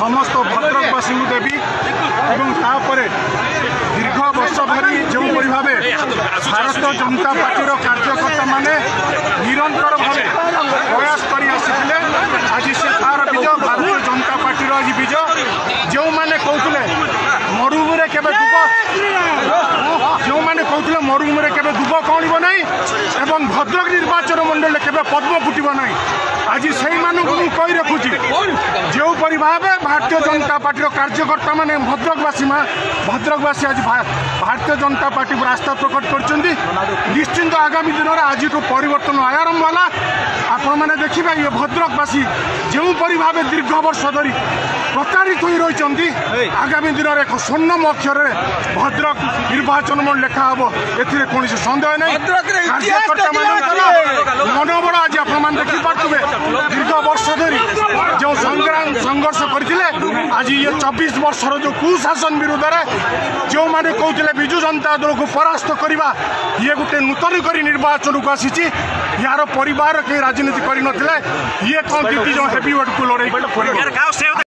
समस्त भद्रकवासी देवी एवं तापरे दीर्घ वर्ष धरी जो भाव भारत जनता पार्टी कार्यकर्ता माने निरंतर भाव प्रयास कर आज से तार विजय भारतीय जनता पार्टी आज विजय जो मैंने कहते मरुभूमि केवे दुब जो मैंने कहते मरुभूमि केवे दुब कणब ना एवं भद्रक निर्वाचन मंडल केवे पद्म फुटब ना आज से कही रखुची जो भाव भारतीय जनता पार्टी कार्यकर्ता माने भद्रकवासी आज भारतीय जनता पार्टी पर आस्था प्रकट कर निश्चिंत आगामी दिन में आज परिवर्तन आरंभ है आपण मैंने देखिए ये भद्रकवासी जो भाव दीर्घ वर्ष धरी प्रतारित हो रही आगामी दिन में एक स्वर्णम अक्षर भद्रक निर्वाचन में लेखा हम कौन सन्देह नहीं कार्यकर्ता मनोबल आज आप देखिपे दीर्घ वर्ष धरी जो संग्राम संघर्ष करते आज ये 24 वर्षर जो कुशासन विरुद्ध में जो मैंने कहते विजु जनता दल को परास्त करवा ये गोटे नूतन निर्वाचन को आसी यार परिवार कहीं राजनीति कर ये कौन जो हेवी वेट को लड़ाई